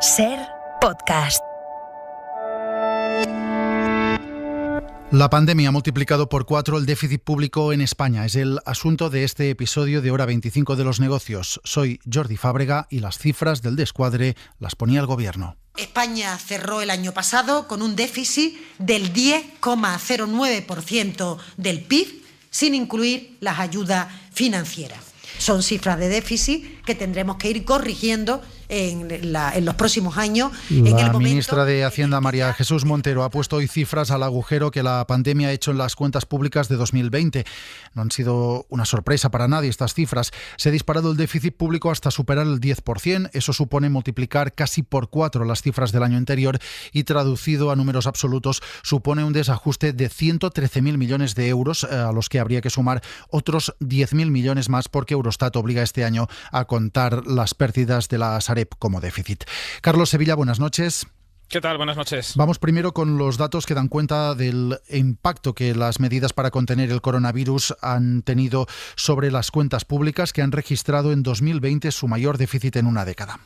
SER Podcast. La pandemia ha multiplicado por 4 el déficit público en España. Es el asunto de este episodio de Hora 25 de los negocios. Soy Jordi Fábrega y las cifras del descuadre las ponía el Gobierno. España cerró el año pasado con un déficit del 10,09% del PIB, sin incluir las ayudas financieras. Son cifras de déficit que tendremos que ir corrigiendo en los próximos años. La ministra de Hacienda, María Jesús Montero, ha puesto hoy cifras al agujero que la pandemia ha hecho en las cuentas públicas de 2020. No han sido una sorpresa para nadie estas cifras. Se ha disparado el déficit público hasta superar el 10%. Eso supone multiplicar casi por 4 las cifras del año anterior y, traducido a números absolutos, supone un desajuste de 113.000 millones de euros, a los que habría que sumar otros 10.000 millones más porque Eurostat obliga este año a contar las pérdidas de la Sareb como déficit. Carlos Sevilla, buenas noches. ¿Qué tal? Buenas noches. Vamos primero con los datos que dan cuenta del impacto que las medidas para contener el coronavirus han tenido sobre las cuentas públicas, que han registrado en 2020 su mayor déficit en una década.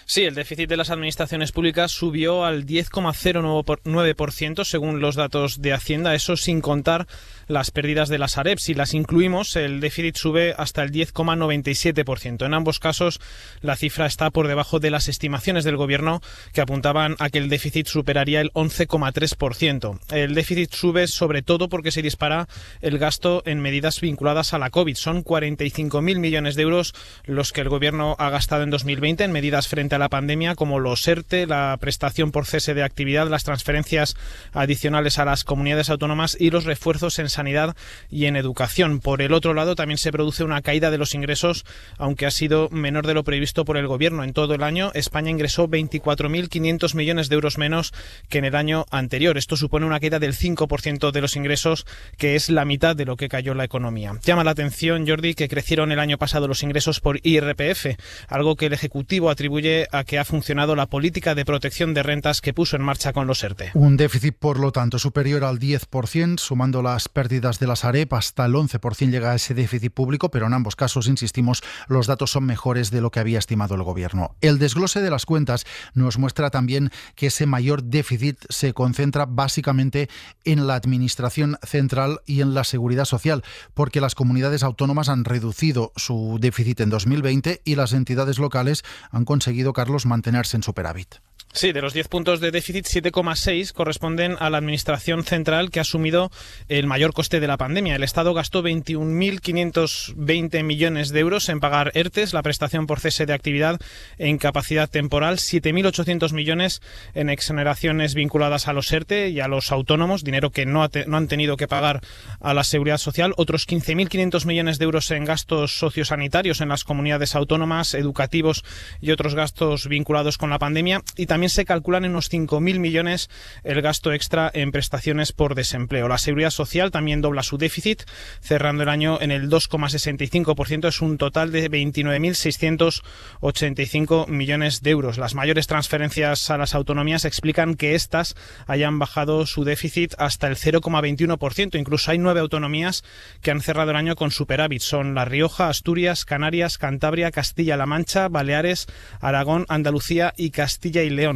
Sí, el déficit de las administraciones públicas subió al 10,09% según los datos de Hacienda, eso sin contar las pérdidas de la Sareb. Si las incluimos, el déficit sube hasta el 10,97%. En ambos casos, la cifra está por debajo de las estimaciones del Gobierno, que apuntaban a que el déficit superaría el 11,3%. El déficit sube sobre todo porque se dispara el gasto en medidas vinculadas a la COVID. Son 45.000 millones de euros los que el Gobierno ha gastado en 2020 en medidas frente a la pandemia, como los ERTE, la prestación por cese de actividad, las transferencias adicionales a las comunidades autónomas y los refuerzos en sanidad y en educación. Por el otro lado, también se produce una caída de los ingresos, aunque ha sido menor de lo previsto por el Gobierno. En todo el año, España ingresó 24.500 millones de euros menos que en el año anterior. Esto supone una caída del 5% de los ingresos, que es la mitad de lo que cayó la economía. Llama la atención, Jordi, que crecieron el año pasado los ingresos por IRPF, algo que el Ejecutivo atribuye a que ha funcionado la política de protección de rentas que puso en marcha con los ERTE. Un déficit, por lo tanto, superior al 10%, sumando las pérdidas de la Sareb, hasta el 11% llega a ese déficit público, pero en ambos casos, insistimos, los datos son mejores de lo que había estimado el Gobierno. El desglose de las cuentas nos muestra también que ese mayor déficit se concentra básicamente en la Administración central y en la Seguridad Social, porque las comunidades autónomas han reducido su déficit en 2020 y las entidades locales han conseguido, Carlos, mantenerse en superávit. Sí, de los 10 puntos de déficit, 7,6 corresponden a la Administración central, que ha asumido el mayor coste de la pandemia. El Estado gastó 21.520 millones de euros en pagar ERTES, la prestación por cese de actividad e incapacidad temporal, 7.800 millones en exoneraciones vinculadas a los ERTE y a los autónomos, dinero que no han tenido que pagar a la Seguridad Social, otros 15.500 millones de euros en gastos sociosanitarios en las comunidades autónomas, educativos y otros gastos vinculados con la pandemia, y también se calculan en unos 5.000 millones el gasto extra en prestaciones por desempleo. La Seguridad Social también dobla su déficit, cerrando el año en el 2,65%. Es un total de 29.685 millones de euros. Las mayores transferencias a las autonomías explican que éstas hayan bajado su déficit hasta el 0,21%. Incluso hay 9 autonomías que han cerrado el año con superávit. Son La Rioja, Asturias, Canarias, Cantabria, Castilla-La Mancha, Baleares, Aragón, Andalucía y Castilla y León.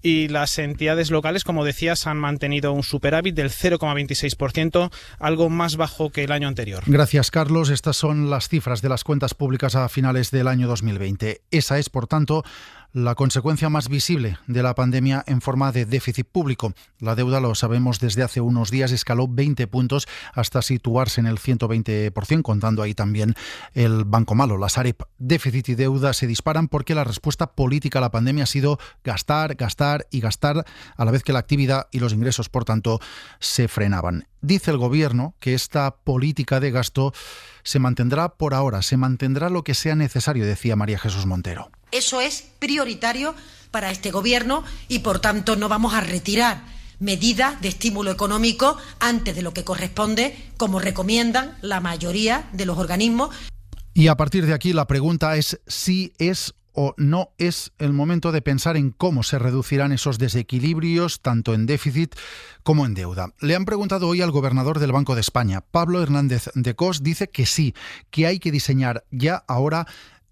Y las entidades locales, como decías, han mantenido un superávit del 0,26%, algo más bajo que el año anterior. Gracias, Carlos. Estas son las cifras de las cuentas públicas a finales del año 2020. Esa es, por tanto, la consecuencia más visible de la pandemia en forma de déficit público. La deuda, lo sabemos desde hace unos días, escaló 20 puntos hasta situarse en el 120%, contando ahí también el banco malo, la Sareb. Déficit y deuda se disparan porque la respuesta política a la pandemia ha sido gastar, gastar y gastar, a la vez que la actividad y los ingresos, por tanto, se frenaban. Dice el Gobierno que esta política de gasto se mantendrá por ahora, se mantendrá lo que sea necesario, decía María Jesús Montero. Eso es prioritario para este Gobierno y, por tanto, no vamos a retirar medidas de estímulo económico antes de lo que corresponde, como recomiendan la mayoría de los organismos. Y a partir de aquí la pregunta es si es o no es el momento de pensar en cómo se reducirán esos desequilibrios, tanto en déficit como en deuda. Le han preguntado hoy al gobernador del Banco de España. Pablo Hernández de Cos dice que sí, que hay que diseñar ya ahora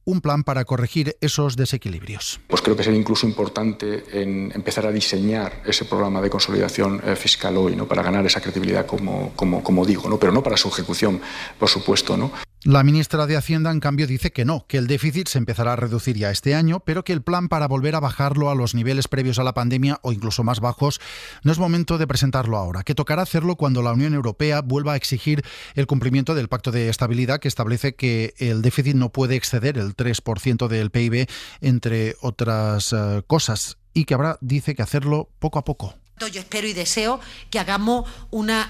un plan para corregir esos desequilibrios. Pues creo que sería incluso importante empezar a diseñar ese programa de consolidación fiscal hoy, ¿no? Para ganar esa credibilidad, como digo, ¿no? Pero no para su ejecución, por supuesto, ¿no? La ministra de Hacienda, en cambio, dice que no, que el déficit se empezará a reducir ya este año, pero que el plan para volver a bajarlo a los niveles previos a la pandemia o incluso más bajos no es momento de presentarlo ahora, que tocará hacerlo cuando la Unión Europea vuelva a exigir el cumplimiento del Pacto de Estabilidad, que establece que el déficit no puede exceder el 3% del PIB, entre otras cosas, y que habrá, dice, que hacerlo poco a poco. Yo espero y deseo que hagamos una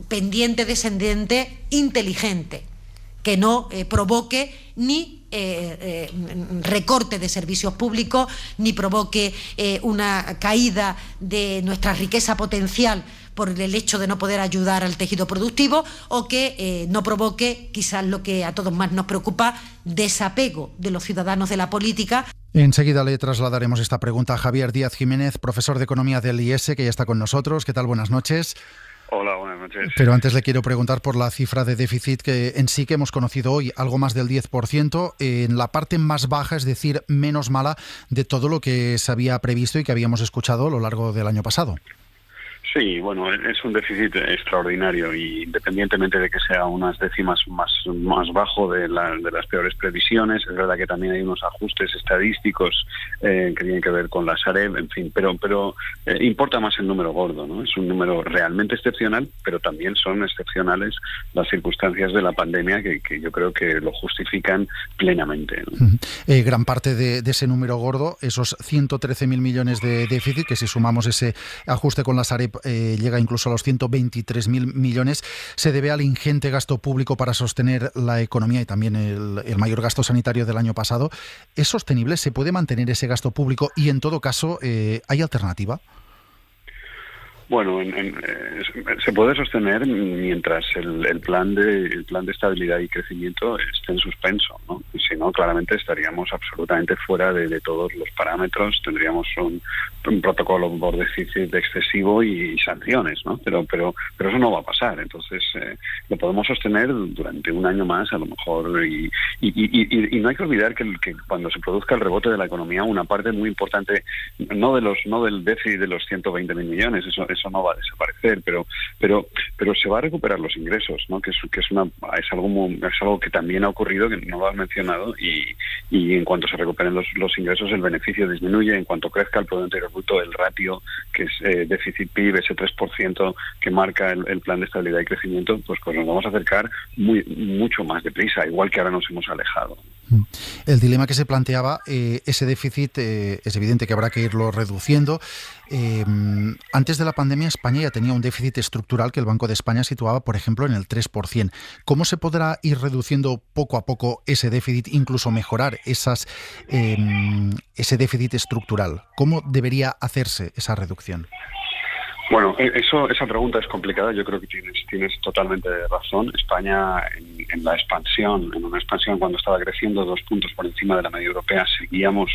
pendiente descendente inteligente, que no provoque ni recorte de servicios públicos, ni provoque una caída de nuestra riqueza potencial por el hecho de no poder ayudar al tejido productivo, o que no provoque, quizás lo que a todos más nos preocupa, desapego de los ciudadanos de la política. Enseguida le trasladaremos esta pregunta a Javier Díaz Jiménez, profesor de Economía del IES, que ya está con nosotros. ¿Qué tal? Buenas noches. Hola, buenas noches. Pero antes le quiero preguntar por la cifra de déficit que hemos conocido hoy, algo más del 10%, en la parte más baja, es decir, menos mala de todo lo que se había previsto y que habíamos escuchado a lo largo del año pasado. Sí, bueno, es un déficit extraordinario, y independientemente de que sea unas décimas más bajo de las peores previsiones, es verdad que también hay unos ajustes estadísticos que tienen que ver con la Sareb, en fin, pero importa más el número gordo, ¿no? Es un número realmente excepcional, pero también son excepcionales las circunstancias de la pandemia que yo creo que lo justifican plenamente, ¿no? Gran parte de ese número gordo, esos 113.000 millones de déficit, que si sumamos ese ajuste con la Sareb llega incluso a los 123.000 millones, se debe al ingente gasto público para sostener la economía y también el mayor gasto sanitario del año pasado. ¿Es sostenible? ¿Se puede mantener ese gasto público? Y en todo caso, ¿hay alternativa? Bueno, se puede sostener mientras el plan de estabilidad y crecimiento esté en suspenso, ¿no? Si no, claramente estaríamos absolutamente fuera de todos los parámetros, tendríamos un protocolo por déficit excesivo y sanciones, ¿no? Pero eso no va a pasar. Entonces lo podemos sostener durante un año más, a lo mejor, y no hay que olvidar que cuando se produzca el rebote de la economía, una parte muy importante, no del déficit de los 120.000 millones, eso no va a desaparecer, pero se va a recuperar los ingresos, ¿no? Que es algo que también ha ocurrido, que no lo has mencionado, y en cuanto se recuperen los ingresos, el beneficio disminuye. En cuanto crezca el Producto Interior Bruto, el ratio, que es déficit PIB, ese 3% que marca el plan de estabilidad y crecimiento, pues nos vamos a acercar mucho más deprisa, igual que ahora nos hemos alejado. El dilema que se planteaba, ese déficit, es evidente que habrá que irlo reduciendo. Antes de la pandemia, España ya tenía un déficit estructural que el Banco de España situaba, por ejemplo, en el 3%. ¿Cómo se podrá ir reduciendo poco a poco ese déficit, incluso mejorar ese déficit estructural? ¿Cómo debería hacerse esa reducción? Bueno, esa pregunta es complicada. Yo creo que tienes totalmente razón. España, en una expansión cuando estaba creciendo 2 puntos por encima de la media europea, seguíamos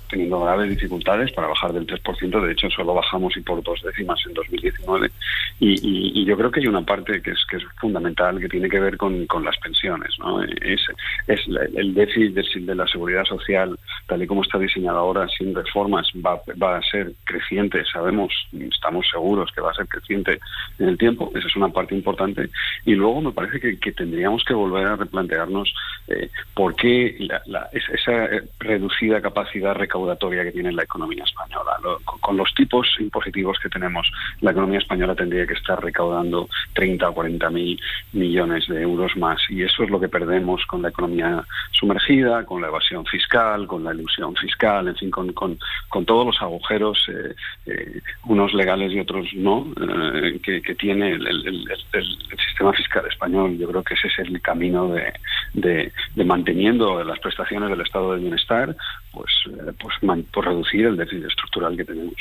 teniendo graves dificultades para bajar del 3%. De hecho, solo bajamos y por 2 décimas en 2019. Y yo creo que hay una parte que es fundamental, que tiene que ver con las pensiones, ¿no? Es el déficit de la seguridad social, tal y como está diseñado ahora, sin reformas, va a ser creciente. Estamos seguros que va a ser creciente en el tiempo. Esa es una parte importante. Y luego me parece que tendríamos que volver a replantearnos por qué esa reducida capacidad recaudatoria que tiene la economía española. Con los tipos impositivos que tenemos, la economía española tendría que estar recaudando 30 o 40.000 millones de euros más, y eso es lo que perdemos con la economía sumergida, con la evasión fiscal, con la elusión fiscal, en fin, con todos los agujeros, unos legales y otros no, que tiene el sistema fiscal español. Yo creo que ese es el camino de manteniendo las prestaciones del estado de bienestar, pues reducir el déficit estructural que tenemos.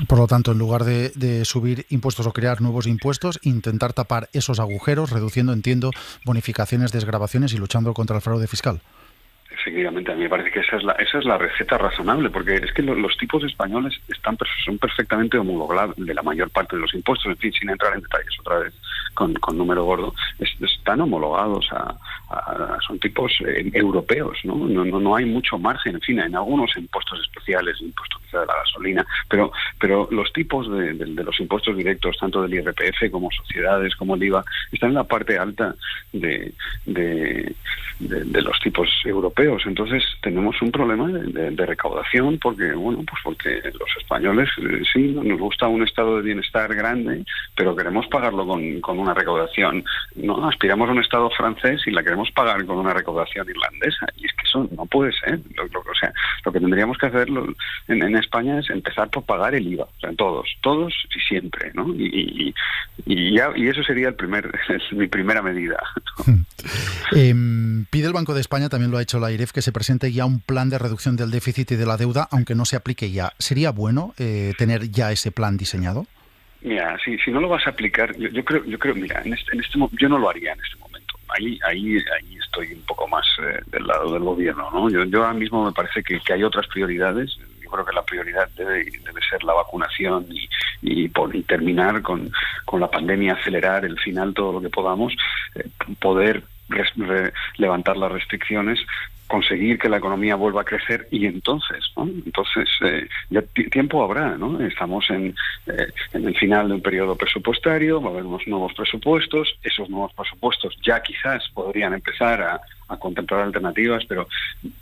Por lo tanto, en lugar de subir impuestos o crear nuevos impuestos, intentar tapar esos agujeros, reduciendo, entiendo, bonificaciones, desgravaciones y luchando contra el fraude fiscal. Efectivamente, a mí me parece que esa es la receta razonable, porque es que los tipos españoles son perfectamente homologables de la mayor parte de los impuestos, en fin, sin entrar en detalles otra vez con número gordo, están homologados son tipos europeos, ¿no? No hay mucho margen, en fin, en algunos impuestos especiales, impuestos quizá de la gasolina, pero los tipos de los impuestos directos, tanto del IRPF como sociedades, como el IVA, están en la parte alta de los tipos europeos. Entonces tenemos un problema de recaudación porque los españoles sí nos gusta un estado de bienestar grande, pero queremos pagarlo con una recaudación. No aspiramos a un estado francés y la queremos pagar con una recaudación irlandesa, y es que eso no puede ser. Lo que tendríamos que hacer en España es empezar por pagar el IVA, o sea, todos y siempre, ¿no? Y eso sería mi primera medida. Pide el Banco de España, también lo ha hecho la IREF, que se presente ya un plan de reducción del déficit y de la deuda, aunque no se aplique ya. ¿Sería bueno tener ya ese plan diseñado? Mira, si no lo vas a aplicar, yo creo, mira, yo no lo haría en este momento. Ahí estoy un poco más del lado del gobierno, ¿no? Yo ahora mismo me parece que hay otras prioridades. Yo creo que la prioridad debe ser la vacunación y terminar con la pandemia, acelerar el final todo lo que podamos, poder levantar las restricciones, conseguir que la economía vuelva a crecer, y entonces ya tiempo habrá, ¿no? Estamos en el final de un periodo presupuestario, va a haber unos nuevos presupuestos, esos nuevos presupuestos ya quizás podrían empezar a contemplar alternativas, pero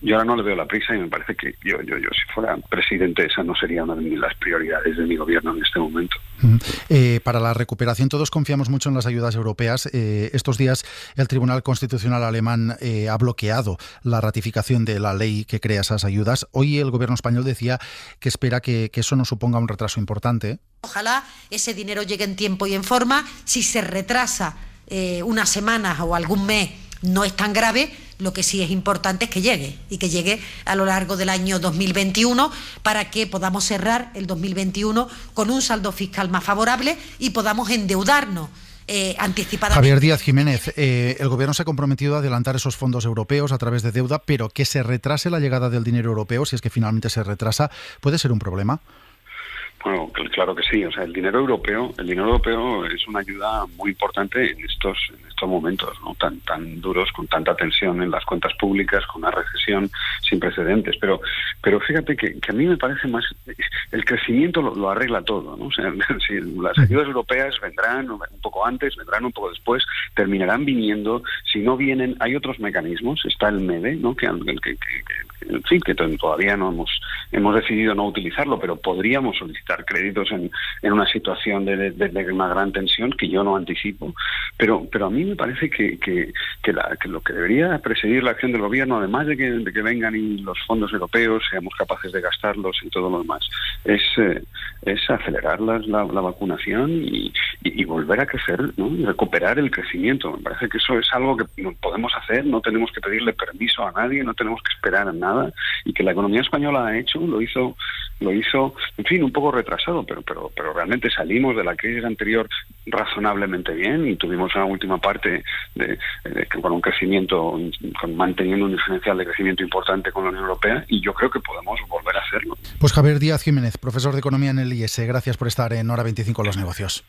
yo ahora no le veo la prisa, y me parece que yo si fuera presidente, esa no sería una de las prioridades de mi gobierno en este momento. Para la recuperación todos confiamos mucho en las ayudas europeas. Estos días el Tribunal Constitucional alemán ha bloqueado la ratificación de la ley que crea esas ayudas. Hoy el gobierno español decía que espera que eso no suponga un retraso importante. Ojalá ese dinero llegue en tiempo y en forma. Si se retrasa unas semanas o algún mes, no es tan grave. Lo que sí es importante es que llegue, y que llegue a lo largo del año 2021, para que podamos cerrar el 2021 con un saldo fiscal más favorable y podamos endeudarnos anticipadamente. Javier Díaz Jiménez, el gobierno se ha comprometido a adelantar esos fondos europeos a través de deuda, pero que se retrase la llegada del dinero europeo, si es que finalmente se retrasa, ¿puede ser un problema? Bueno, claro que sí. O sea, el dinero europeo es una ayuda muy importante en estos momentos, ¿no? tan duros, con tanta tensión en las cuentas públicas, con una recesión sin precedentes. Pero fíjate que a mí me parece más, el crecimiento lo arregla todo, ¿no? O sea, si las ayudas europeas vendrán un poco antes, vendrán un poco después, terminarán viniendo. Si no vienen, hay otros mecanismos. Está el MEDE, ¿no? Que todavía no hemos decidido no utilizarlo, pero podríamos solicitar créditos en una situación de una gran tensión que yo no anticipo, pero a mí me parece que lo que debería presidir la acción del gobierno, además de que vengan y los fondos europeos seamos capaces de gastarlos y todo lo demás, es acelerar la vacunación y volver a crecer, ¿no? Y recuperar el crecimiento. Me parece que eso es algo que podemos hacer, no tenemos que pedirle permiso a nadie, no tenemos que esperar a nada, y que la economía española ha hecho, lo hizo, en fin, un poco retrasado, pero realmente salimos de la crisis anterior razonablemente bien, y tuvimos una última parte con un crecimiento, manteniendo un diferencial de crecimiento importante con la Unión Europea, y yo creo que podemos volver a hacerlo. Pues Javier Díaz Jiménez, profesor de Economía en el IES, gracias por estar en Hora 25 Los Negocios.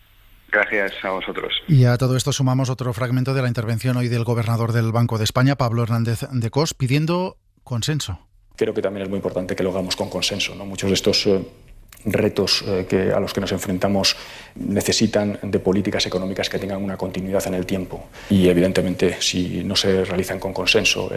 Gracias a vosotros. Y a todo esto sumamos otro fragmento de la intervención hoy del gobernador del Banco de España, Pablo Hernández de Cos, pidiendo consenso. Creo que también es muy importante que lo hagamos con consenso, ¿no? Muchos de estos retos a los que nos enfrentamos necesitan de políticas económicas que tengan una continuidad en el tiempo, y evidentemente si no se realizan con consenso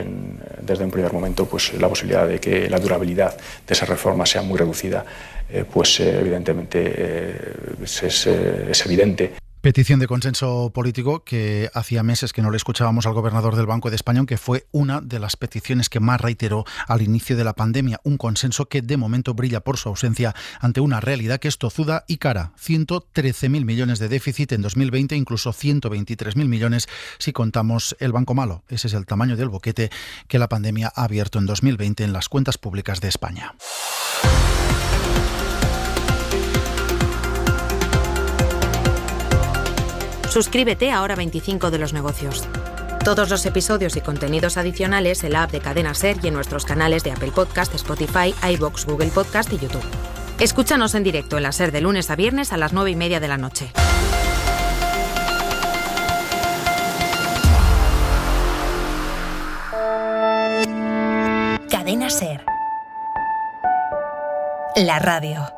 desde un primer momento, pues la posibilidad de que la durabilidad de esa reforma sea muy reducida, evidentemente es evidente. Petición de consenso político que hacía meses que no le escuchábamos al gobernador del Banco de España, aunque fue una de las peticiones que más reiteró al inicio de la pandemia. Un consenso que de momento brilla por su ausencia ante una realidad que es tozuda y cara. 113.000 millones de déficit en 2020, incluso 123.000 millones si contamos el Banco Malo. Ese es el tamaño del boquete que la pandemia ha abierto en 2020 en las cuentas públicas de España. Suscríbete a Hora 25 de Los Negocios. Todos los episodios y contenidos adicionales en la app de Cadena SER y en nuestros canales de Apple Podcast, Spotify, iVoox, Google Podcast y YouTube. Escúchanos en directo en la SER de lunes a viernes a las 9:30 de la noche. Cadena SER. La radio.